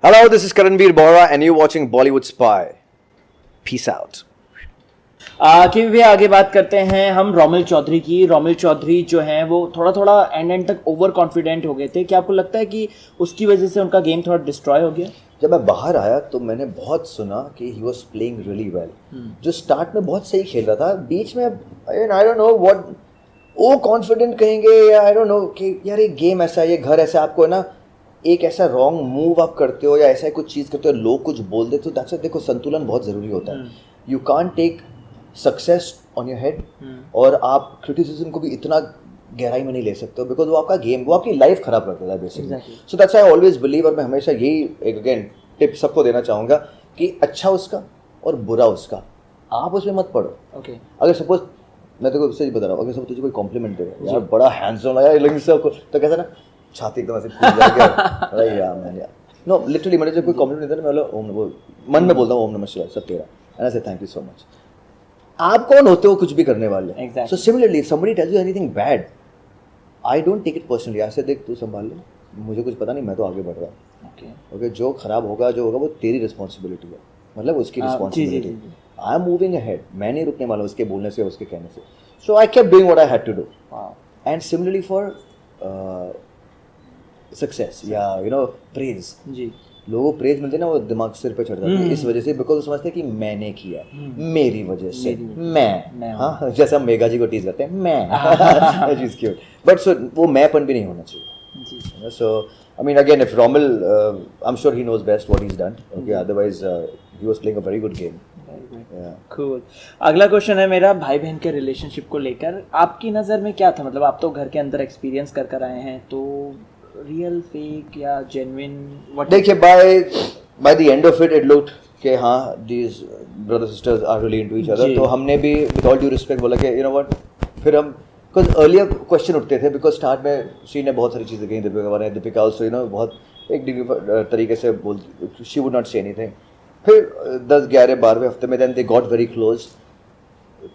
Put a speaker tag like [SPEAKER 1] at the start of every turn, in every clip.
[SPEAKER 1] Hello, this is Karanveer Bora and you're watching Bollywood Spy. Peace out.
[SPEAKER 2] कि भी आगे बात करते हैं हम रोमिल चौधरी की। रोमिल चौधरी जो हैं वो थोड़ा थोड़ा एंड तक ओवर कॉन्फिडेंट हो गए थे। क्या आपको लगता है कि उसकी वजह से उनका गेम थोड़ा डिस्ट्रॉय हो गया?
[SPEAKER 1] जब मैं बाहर आया तो मैंने बहुत सुना कि he was playing really well. जो स्टार्ट में बहुत सही खेल रहा था, बीच में आई डोंट नो व्हाट वो कॉन्फिडेंट कहेंगे या आई डोंट नो कि यार ये गेम ऐसा है, ये घर ऐसा है, आपको है ना एक ऐसा रॉन्ग मूव आप करते हो या ऐसा कुछ चीज़ करते हो, लोग कुछ बोल देते हो, दैट्स देखो संतुलन बहुत ज़रूरी होता है। You can't take success on your head और आप क्रिटिसिज्म को भी इतना गहराई में नहीं ले सकते हो, बिकॉज वो आपका गेम, वो आपकी लाइफ खराब कर देता है basically. So that's I always believe, और मैं हमेशा यही एक अगेन टिप सबको देना चाहूँगा कि अच्छा उसका और बुरा उसका, आप उसमें मत पढ़ो। अगर सपोज मैं तेरे को इससे बता रहा हूँ, अगर सपोज तुझे कोई कॉम्प्लीमेंट दे यार बड़ा हैंडसम लगा लेकिन सबको, तो कैसा ना छाती एकदम ऐसे फूल जाएगा अरे यार मैंने यार नो लिटरली मैंने जब कोई कॉम्प्लीमेंट देता है मैं ओम मन में बोलता हूँ ओम नमः शिवाय सब तेरा, एंड आई से थैंक यू सो मच। आप कौन होते हो कुछ भी करने वाले? So similarly if somebody tells you anything bad, I don't take it personally. ऐसे देख तू संभाल ले, मुझे कुछ पता नहीं, मैं तो आगे बढ़ रहा हूँ। ओके जो खराब होगा जो होगा वो तेरी रिस्पॉन्सिबिलिटी है, मतलब उसकी responsibility. I am moving ahead, मैं नहीं रुकने वाला उसके बोलने से उसके कहने से। So I kept doing what I had to do, and similarly for success या यू नो प्रेज, लोगों को प्रेज मिलते ना वो दिमाग सिर पे चढ़ जाता है इस वजह से, बिकॉज वो समझते हैं कि मैंने किया, मेरी वजह से, मैं हाँ जैसे हम मेगा जी को टीज करते हैं मैं चीज क्यूट, बट सो वो मैंपन भी नहीं होना चाहिए। So I mean again if Romil I am sure he knows best what he is done, okay, otherwise he was playing a very good game.
[SPEAKER 2] Cool. अगला क्वेश्चन है मेरा भाई बहन के रिलेशनशिप को लेकर। आपकी नज़र में क्या था, मतलब आप तो घर के अंदर एक्सपीरियंस कर कर आए हैं, तो रियल फेक या जेन्युइन?
[SPEAKER 1] देखिए by the end of it looked कि हाँ these brother sisters are really into each other. तो हमने भी विद ऑल ड्यू रिस्पेक्ट बोला कि यू नो व्हाट, फिर हम बिकॉज अर्लियर क्वेश्चन उठते थे, बिकॉज स्टार्ट में शी ने बहुत सारी चीज़ें कही, दीपिका ऑल्सो यू नो बहुत एक तरीके से बोल, she would not say anything. फिर 10-11-12वें हफ्ते में then they got very close,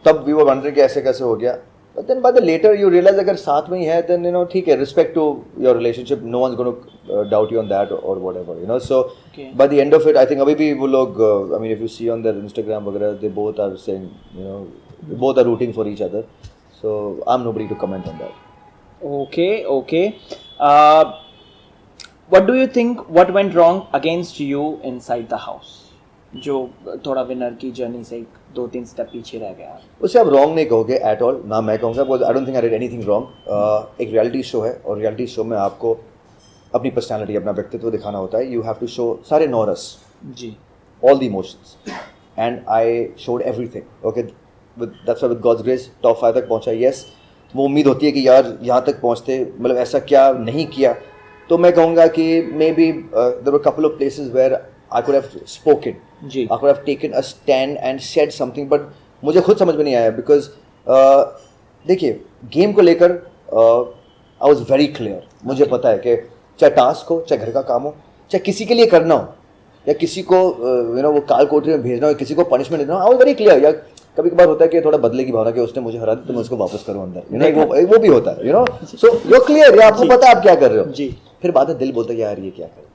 [SPEAKER 1] तब वी वर वंडरिंग कि ऐसे कैसे हो गया, but then by the later you realise अगर साथ में ही है देन यू नो ठीक है, respect to your relationship, no one is gonna doubt you on that और whatever you know. So by the end of it I think अभी भी वो लोग I mean if you see on their Instagram वगैरह, they both are saying you know both are rooting for each other, so I am nobody to comment on that.
[SPEAKER 2] Okay what do you think what went wrong against you inside the house, जो थोड़ा winner की journey से 2-3 step पीछे रह गया?
[SPEAKER 1] उसे आप wrong नहीं कहोगे एट ऑल, ना मैं कहूँगा, because I don't think I did anything wrong. एक रियलिटी शो है और रियलिटी शो में आपको अपनी पर्सनालिटी, अपना व्यक्तित्व दिखाना होता है। यू हैव टू शो सारे नॉरस जी, all the emotions, and I showed everything. Okay, that's why with God's grace top 5 तक पहुँचा। येस, वो उम्मीद होती है कि यार यहाँ तक पहुँचते मतलब ऐसा क्या नहीं किया, तो मैं कहूँगा कि maybe there were couple of places where I could have spoken, I could have taken a stand and said something, but मुझे खुद समझ में नहीं आया, because देखिए गेम को लेकर I was very clear, मुझे पता है कि चाहे टास्क हो, चाहे घर का काम हो, चाहे किसी के लिए करना हो या किसी को यू नो वो काल कोठरी में भेजना हो, किसी को पनिशमेंट देना हो, I was very clear। या कभी कभार होता है कि थोड़ा बदले की भावना कि उसने मुझे हरा दिया तो मैं उसको वापस करूँ अंदर, यू नो वो भी होता है, you know. So you clear, आपको पता है आप क्या कर रहे हो जी। फिर बाद में दिल बोलता है यार ये क्या कर दिया,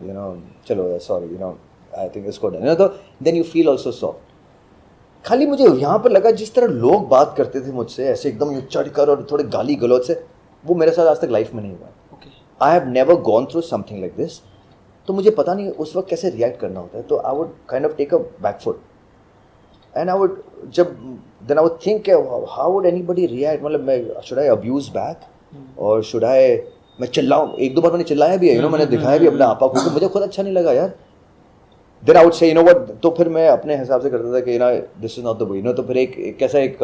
[SPEAKER 1] यू नो चलो sorry, you know I think इसको डन, तो then you feel also soft. खाली मुझे यहाँ पर लगा जिस तरह लोग बात करते थे मुझसे ऐसे एकदम यू चढ़ कर और थोड़े गाली गलौज से, वो मेरे साथ आज तक लाइफ में नहीं हुआ। I have never gone through something like this, तो मुझे पता नहीं उस वक्त कैसे रिएक्ट करना होता है। तो I would kind of take a back foot and I would then I would think how would anybody react, मतलब मैं शुड आई अब्यूज बैक और शुड आई मैं चिल्लाऊं। 1-2 बार मैंने चिल्लाया भी है, यू नो, मैंने दिखाया भी अपने आपा को, मुझे खुद अच्छा नहीं लगा यार। Then I would say you know what, तो फिर मैं अपने हिसाब से करता था कि ना this is not the way, you know. तो फिर एक कैसा एक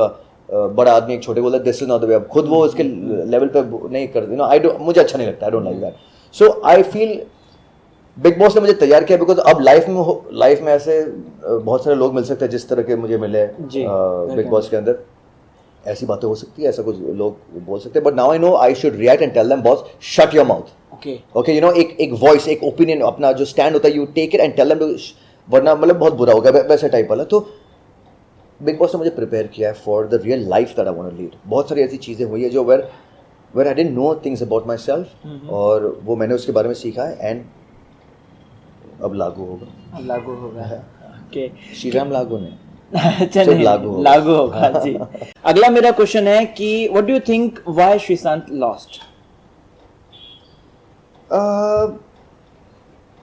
[SPEAKER 1] बड़ा आदमी एक छोटे बोलता है this is not the way, अब खुद वो उसके लेवल पे नहीं करते, नो, मुझे अच्छा नहीं लगता, I don't like that. So I feel big boss ने मुझे तैयार किया, बिकॉज अब लाइफ में ऐसे बहुत सारे लोग मिल सकते हैं जिस तरह के मुझे मिले बिग बॉस के अंदर। ऐसी बातें हो सकती है, ऐसा कुछ लोग बोल सकते हैं, but now I know I should react and tell them boss shut your mouth. Okay, you know एक वॉइस, एक ओपिनियन, अपना जो स्टैंड होता है you take it and tell them, वरना मतलब बहुत बुरा होगा, वैसे टाइप वाला। तो बिग बॉस ने मुझे प्रिपेयर किया है for the real life that I want to lead. बहुत सारी ऐसी चीज़ें हुई है जो where I didn't know things about myself, और वो मैंने उसके बारे में सीखा है। एंड अब लागू होगा।
[SPEAKER 2] अब लागू होगा, ओके।
[SPEAKER 1] श्री राम लागू नहीं,
[SPEAKER 2] अच्छा,
[SPEAKER 1] सिर्फ
[SPEAKER 2] नहीं, लागू होगा जी। अगला मेरा क्वेश्चन है कि what do you think why Sreesanth lost?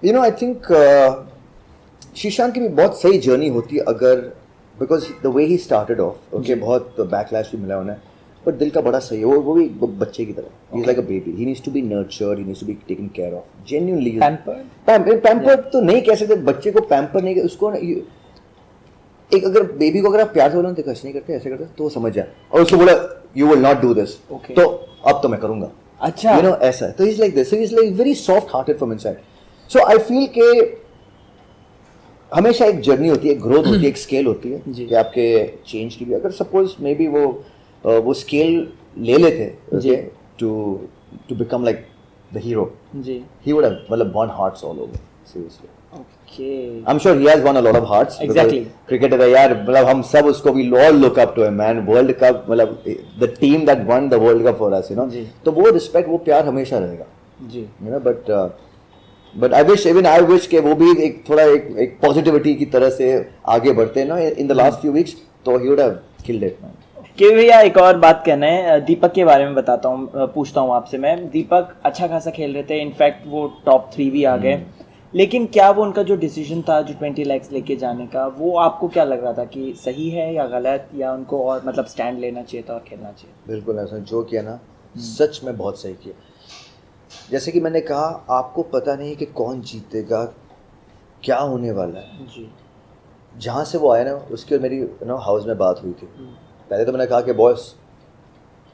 [SPEAKER 1] You know I think Sreesanth की भी बहुत सही जर्नी होती है अगर, because the way he started off, okay, बहुत बैकलैश भी मिला उन्हें, बट दिल का बड़ा सही है, वो भी बच्चे की तरह, he is like a baby, he needs to be nurtured, he needs to be taken care of, genuinely pampered तो नहीं कह सकते, बच्चे को पैम्पर नहीं, उसको एक अगर बेबी को अगर आप प्यार से बोलो तो कुछ नहीं करते, ऐसे करते तो वो समझ जाए, और उसको बोला you will not do this, तो अब तो मैं करूंगा,
[SPEAKER 2] अच्छा,
[SPEAKER 1] यू नो, ऐसा है, तो ही is like this, he is like very soft hearted from inside. So I feel के हमेशा एक जर्नी होती है, एक ग्रोथ होती है, एक स्केल होती है कि आपके चेंज की भी, अगर सपोज मे बी वो स्केल ले लेते to become like the hero,
[SPEAKER 2] जी,
[SPEAKER 1] ही वुड हैव मतलब won hearts all over, seriously.
[SPEAKER 2] ओके,
[SPEAKER 1] I'm sure he has won a lot of hearts.
[SPEAKER 2] Exactly.
[SPEAKER 1] Cricketer है यार, मतलब हम सब उसको we all look up to him, man. World cup मतलब the team that won the world cup for us, you know. तो वो respect, वो प्यार हमेशा रहेगा
[SPEAKER 2] जी,
[SPEAKER 1] you know, but I wish कि वो भी एक थोड़ा एक पॉजिटिविटी की तरह से आगे बढ़ते ना in the last few weeks, तो he would have killed it, man.
[SPEAKER 2] कि भैया एक और बात कहना है, दीपक के बारे में बताता हूँ, पूछता हूँ आपसे मैं। दीपक अच्छा खासा खेल रहे थे, इनफैक्ट वो टॉप 3 भी आ गए, लेकिन क्या वो उनका जो डिसीजन था जो 20 lakhs लेके जाने का, वो आपको क्या लग रहा था कि सही है या गलत, या उनको और मतलब स्टैंड लेना चाहिए था और खेलना चाहिए?
[SPEAKER 1] बिल्कुल ऐसा जो किया ना, सच में बहुत सही किया। जैसे कि मैंने कहा, आपको पता नहीं कि कौन जीतेगा, क्या होने वाला है
[SPEAKER 2] जी।
[SPEAKER 1] जहाँ से वो आया ना, उसकी और मेरी हाउस में बात हुई थी। पहले तो मैंने कहा कि बॉस,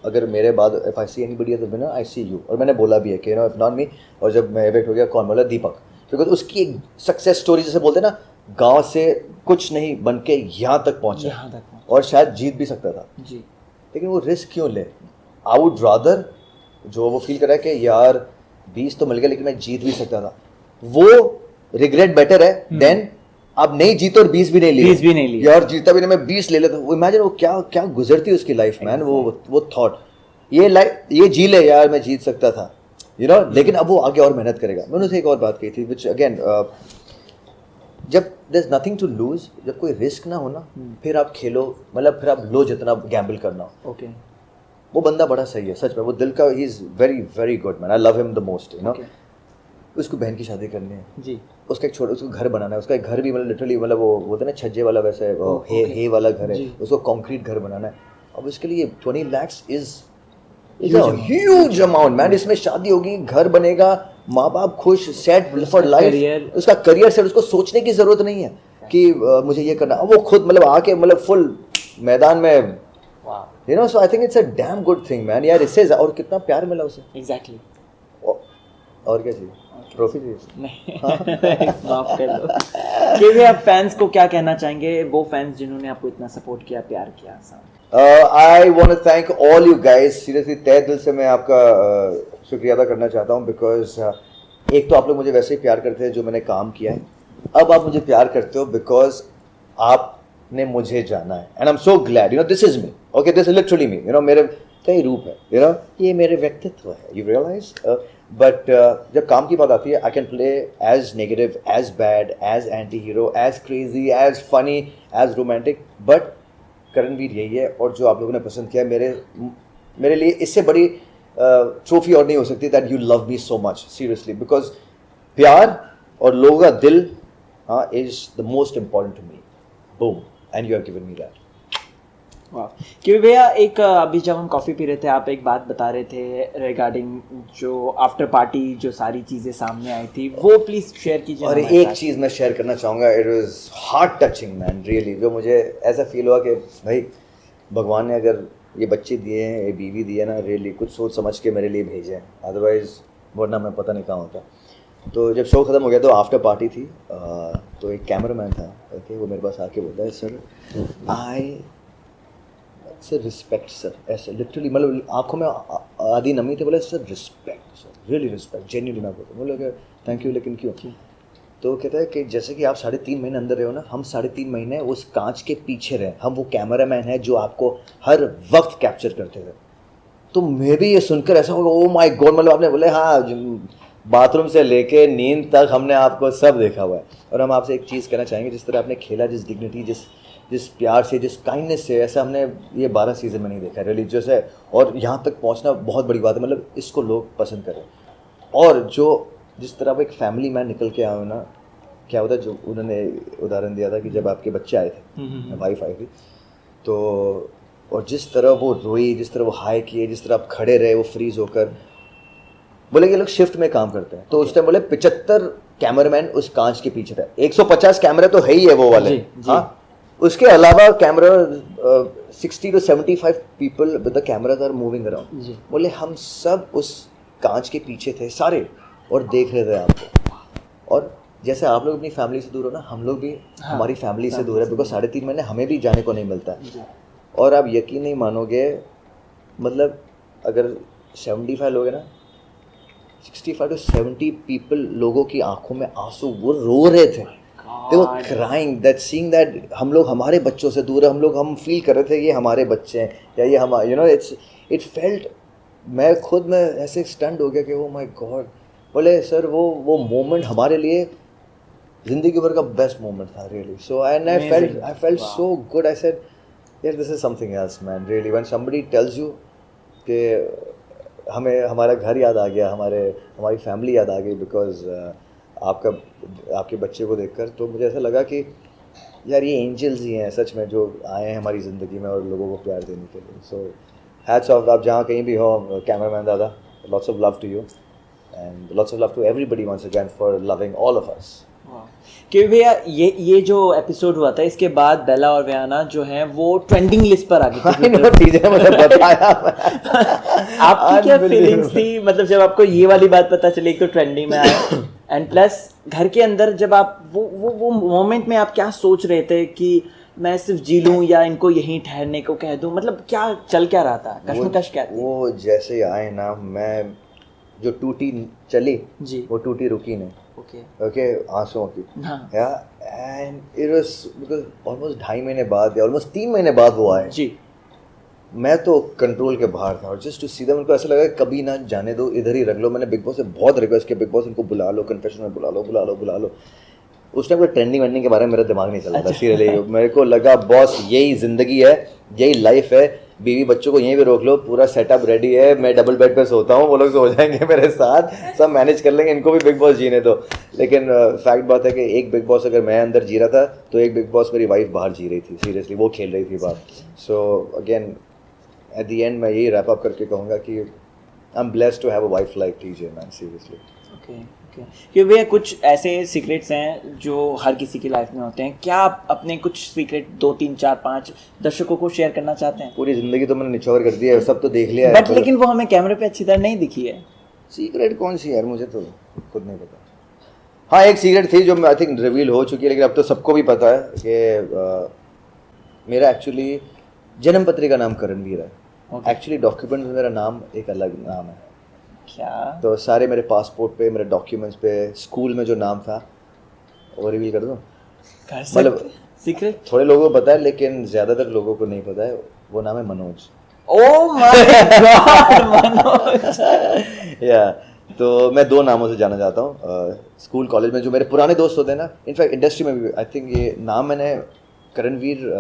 [SPEAKER 1] अगर मेरे बाद if I see anybody as the winner I see you, और मैंने बोला भी है कि इफ नॉट मी, और जब मैं इवेक्ट हो गया, कौन बोला? दीपक, बिकॉज उसकी एक सक्सेस स्टोरी जैसे बोलते हैं ना, गांव से कुछ नहीं बन के यहाँ तक पहुँचा, और शायद जीत भी सकता था
[SPEAKER 2] जी,
[SPEAKER 1] लेकिन वो रिस्क क्यों ले? आई वुड रादर जो वो फील कर रहा है कि यार 20 तो मिल गया लेकिन मैं जीत भी सकता था, वो रिग्रेट बेटर है देन अब नहीं जीतो और 20 भी नहीं लिए,
[SPEAKER 2] 20 भी नहीं लिए,
[SPEAKER 1] यार जीता भी नहीं, मैं 20 ले लेता। वो इमेजिन वो क्या गुजरती उसकी लाइफ, मैन, वो थॉट, ये लाइफ ये जी ले यार, मैं जीत सकता था, यू नो, लेकिन अब वो आगे और मेहनत करेगा। मैंने उसे एक और बात कही थी, विच अगेन, जब there is nothing to lose, जब कोई रिस्क ना हो ना, फिर आप खेलो, मतलब फिर आप लो जितना गैम्बल करना हो।
[SPEAKER 2] ओके,
[SPEAKER 1] वो बंदा बड़ा सही है सच में, वो दिल का, he is very very good man, I love him the most, you know. उसको बहन की शादी करनी है जी, उसका एक छोटा, उसको घर बनाना है, उसका एक घर भी मतलब लिटरली, मतलब वो बोलते हैं ना छज्जे वाला, वैसे हे वाला घर है, उसको कंक्रीट घर बनाना है। अब इसके लिए 20 lakhs is huge amount man. इसमें शादी होगी, घर बनेगा, माँ बाप खुश, सेट फॉर लाइफ, उसका करियर सेट, उसको सोचने की जरूरत नहीं है कि मुझे ये करना, वो खुद मतलब आके मतलब फुल मैदान में, you know. So I think it's a damn good thing man यार, इससे और कितना प्यार मिला उसे।
[SPEAKER 2] एग्जैक्टली,
[SPEAKER 1] और क्या चाहिए? ट्रॉफी चाहिए?
[SPEAKER 2] माफ कर दो। कि भी आप फैंस को क्या कहना चाहेंगे, वो फैंस जिन्होंने आपको इतना सपोर्ट किया, प्यार किया?
[SPEAKER 1] I want to thank all you guys, seriously तहे दिल से मैं आपका शुक्रिया अदा करना चाहता हूँ, बिकॉज एक तो आप लोग मुझे वैसे ही प्यार करते हैं जो मैंने काम किया है, अब आप मुझे प्यार करते हो बिकॉज आपने मुझे जाना है, and I am so glad, you know, this is me, okay, this is literally me, you know, मेरे कई रूप है, यू नो, ये मेरे व्यक्तित्व है, यू रियलाइज। बट जब काम की बात आती है, I can play as negative, as bad, as anti hero, as crazy, as funny, as romantic, but Karanveer यही है, और जो आप लोगों ने पसंद किया मेरे लिए इससे बड़ी ट्रॉफी और नहीं हो सकती, that you love me so much, seriously, because प्यार और लोगों का दिल, हाँ, is the most important to me, boom, and you have given me that.
[SPEAKER 2] वाह, क्योंकि भैया एक अभी जब हम कॉफ़ी पी रहे थे, आप एक बात बता रहे थे रिगार्डिंग जो आफ्टर पार्टी जो सारी चीज़ें सामने आई थी, वो प्लीज़ शेयर कीजिए।
[SPEAKER 1] और एक चीज़ मैं शेयर करना चाहूँगा, it was heart touching man, really, जो मुझे ऐसा फील हुआ कि भाई भगवान ने अगर ये बच्चे दिए हैं, ये बीवी दी है ना, रियली कुछ सोच समझ के मेरे लिए भेजे हैं, अदरवाइज़ वरना मैं पता नहीं कहाँ होता। तो जब शो ख़त्म हो गया तो आफ्टर पार्टी थी, तो एक कैमरामैन था, ओके, वो मेरे पास आके बोलता है, सर सर रिस्पेक्ट सर, ऐसे लिटरली, मतलब आंखों में आधी नमी थे, बोले sir respect sir, really respect, genuinely ना बोलते, बोले थैंक यू, लेकिन क्यों? तो कहता है कि जैसे कि आप 3.5 महीने अंदर रहे हो ना, हम 3.5 महीने उस कांच के पीछे रहे, हम वो कैमरामैन है जो आपको हर वक्त कैप्चर करते थे। तो मैं भी ये सुनकर ऐसा होगा, ओ माय गॉड, मतलब आपने बोले हाँ बाथरूम से लेके नींद तक हमने आपको सब देखा हुआ है। और हम आपसे एक चीज़ कहना चाहेंगे, जिस तरह आपने खेला, जिस डिग्निटी, जिस प्यार से, जिस काइंडनेस से, ऐसा हमने ये 12 सीज़न में नहीं देखा है। रिलीजियस है और यहाँ तक पहुँचना बहुत बड़ी बात है, मतलब इसको लोग पसंद करें। और जो जिस तरह वो एक फैमिली मैन निकल के आए हो ना, क्या होता है, जो उन्होंने उदाहरण दिया था कि जब आपके बच्चे आए थे, वाइफ आई थी, तो और जिस तरह वो रोई, जिस तरह वो हाई किए, जिस तरह आप खड़े रहे, वो फ्रीज होकर बोले कि लोग शिफ्ट में काम करते हैं, तो उस टाइम बोले 75 कैमरामैन उस कांच के पीछे था। 150 कैमरे तो है ही है वो वाले, हाँ, उसके अलावा camera 60 to 75 people with the cameras are moving around. बोले हम सब उस कांच के पीछे थे सारे और देख रहे थे आपको। और जैसे आप लोग अपनी फैमिली से दूर हो ना, हम लोग भी हमारी फैमिली से दूर है, बिकॉज 3.5 महीने हमें भी जाने को नहीं मिलता है। और आप यकीन नहीं मानोगे, मतलब अगर 75 लोग हैं ना, 65 to 70 पीपल, लोगों की आंखों में आंसू, वो रो रहे थे, they were crying that seeing that हम लोग हमारे बच्चों से दूर है, हम फील कर रहे थे ये हमारे बच्चे हैं या ये हमारे, you know, it felt, मैं खुद में ऐसे स्टंट हो गया कि oh my God। बोले सर वो मोमेंट हमारे लिए ज़िंदगी भर का बेस्ट मोमेंट था, really. So and I felt so good। I said यार this is something else man, really, when somebody tells you कि हमें हमारा घर याद आ गया, हमारी फैमिली याद आ गई बिकॉज आपके बच्चे को देखकर, तो मुझे ऐसा लगा कि यार ये एंजल्स ही हैं सच में, जो आए हैं हमारी ज़िंदगी में और लोगों को प्यार देने के लिए। सो हैट्स ऑफ, आप जहाँ कहीं भी हो, कैमरामैन दादा, lots of love to you and lots of love to everybody once again for loving all of us.
[SPEAKER 2] क्योंकि भैया ये जो एपिसोड हुआ था, इसके बाद बेला और वियाना जो हैं वो ट्रेंडिंग लिस्ट पर आ गई
[SPEAKER 1] चीजें मतलब बताया
[SPEAKER 2] आपकी क्या फीलिंग्स थी, मतलब जब आपको ये वाली बात पता चली तो ट्रेंडिंग में आया, एंड प्लस घर के अंदर जब आप वो मोमेंट में आप क्या सोच रहे थे कि मैं सिर्फ जी लूं या इनको यहीं ठहरने को कह दूं, मतलब क्या चल क्या रहा था, कश्मकश क्या थी?
[SPEAKER 1] वो जैसे आए ना, मैं जो टूटी चली
[SPEAKER 2] जी,
[SPEAKER 1] वो टूटी रुकी नहीं। ओके आंसुओं की, या and it was because almost 2.5 महीने बाद या ऑलमोस्ट 3 महीने बाद वो आए
[SPEAKER 2] जी।
[SPEAKER 1] मैं तो कंट्रोल के बाहर था और जस्ट टू सी देम, उनको ऐसा लगा कभी ना जाने दो, इधर ही रख लो। मैंने बिग बॉस से बहुत रिक्वेस्ट किया, बिग बॉस इनको बुला लो, कन्फेशन में बुला लो। उस टाइम कोई ट्रेंडिंग वेंडिंग के बारे में मेरा दिमाग नहीं चल रहा था, सीरियसली। मेरे को लगा बॉस यही ज़िंदगी है, यही लाइफ है, बीवी बच्चों को यहीं पे रोक लो, पूरा सेटअप रेडी है, मैं डबल बेड पे सोता हूँ, वो लोग सो जाएंगे मेरे साथ, सब मैनेज कर लेंगे, इनको भी बिग बॉस जीने दो। लेकिन फैक्ट बात है कि एक बिग बॉस अगर मैं अंदर जी रहा था तो एक बिग बॉस मेरी वाइफ बाहर जी रही थी, सीरियसली वो खेल रही थी बात। So again at the end मैं यही रैप अप करके कहूँगा कि I am blessed to have a wife like TJ man, seriously.
[SPEAKER 2] Okay क्योंकि भैया कुछ ऐसे सीक्रेट्स हैं जो हर किसी की लाइफ में होते हैं, क्या आप अपने कुछ सीक्रेट 2, 3, 4, 5 दर्शकों को शेयर करना चाहते हैं?
[SPEAKER 1] पूरी ज़िंदगी तो मैंने निचोड़ कर दिया है, सब तो देख लिया है,
[SPEAKER 2] बट लेकिन वो हमें कैमरे पे अच्छी तरह नहीं दिखी है।
[SPEAKER 1] सीक्रेट कौन सी यार, मुझे तो खुद नहीं पता। हाँ एक सीक्रेट थी जो आई थिंक रिवील हो चुकी है, लेकिन अब तो सबको भी पता है कि मेरा एक्चुअली जन्म पत्री का नाम करणवीर है। एक्चुअली डॉक्यूमेंट में मेरा नाम एक अलग नाम है।
[SPEAKER 2] क्या?
[SPEAKER 1] तो सारे मेरे पासपोर्ट पे, मेरे डॉक्यूमेंट्स पे, स्कूल में जो नाम था वो रिवील कर दूं?
[SPEAKER 2] मतलब सीक्रेट
[SPEAKER 1] थोड़े लोगों को पता है लेकिन ज़्यादातर लोगों को नहीं पता है। वो नाम है Manoj.
[SPEAKER 2] Oh my God, Manoj.
[SPEAKER 1] या तो मैं 2 नामों से जाना जाता हूँ स्कूल कॉलेज में, जो मेरे पुराने दोस्त होते हैं ना, इनफैक्ट इंडस्ट्री में भी। आई थिंक ये नाम मैंने करणवीर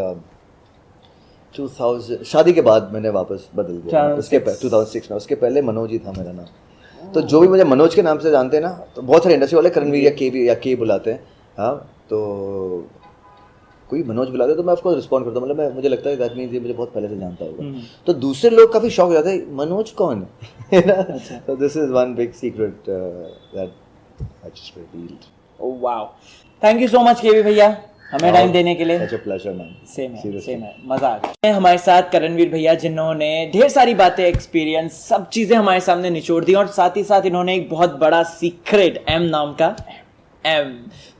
[SPEAKER 1] 2000 शादी के बाद मैंने वापस बदल दिया, उसके 2006 में। उसके पहले मनोज ही था मेरा नाम। तो जो भी मुझे मनोज के नाम से जानते हैं ना, तो बहुत सारे इंडस्ट्री वाले करणवीर या के बुलाते हैं। हाँ तो कोई मनोज बुलाते तो मैं ऑफकोर्स रिस्पॉन्ड करता हूँ, मतलब मुझे लगता है दैट मींस ये मुझे बहुत पहले से जानता होगा। तो दूसरे लोग काफ़ी शॉक हो जाते हैं, मनोज कौन है ना। तो this is one big secret that I just revealed.
[SPEAKER 2] Oh wow, thank you so much KV भैया हमें टाइम देने के लिए।
[SPEAKER 1] Pleasure man.
[SPEAKER 2] सेम है, मजा आ गया। हमारे साथ करणवीर भैया जिन्होंने ढेर सारी बातें, एक्सपीरियंस, सब चीजें हमारे सामने निचोड़ दी, और साथ ही साथ इन्होंने एक बहुत बड़ा सीक्रेट एम नाम का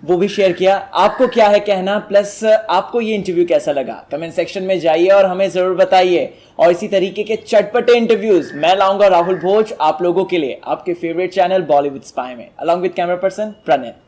[SPEAKER 2] वो भी शेयर किया। आपको क्या है कहना, प्लस आपको ये इंटरव्यू कैसा लगा, कमेंट सेक्शन में जाइए और हमें जरूर बताइए। और इसी तरीके के चटपटे इंटरव्यूज मैं लाऊंगा राहुल भोज आप लोगों के लिए, आपके फेवरेट चैनल बॉलीवुड स्पाई में, along with camera person Pranay.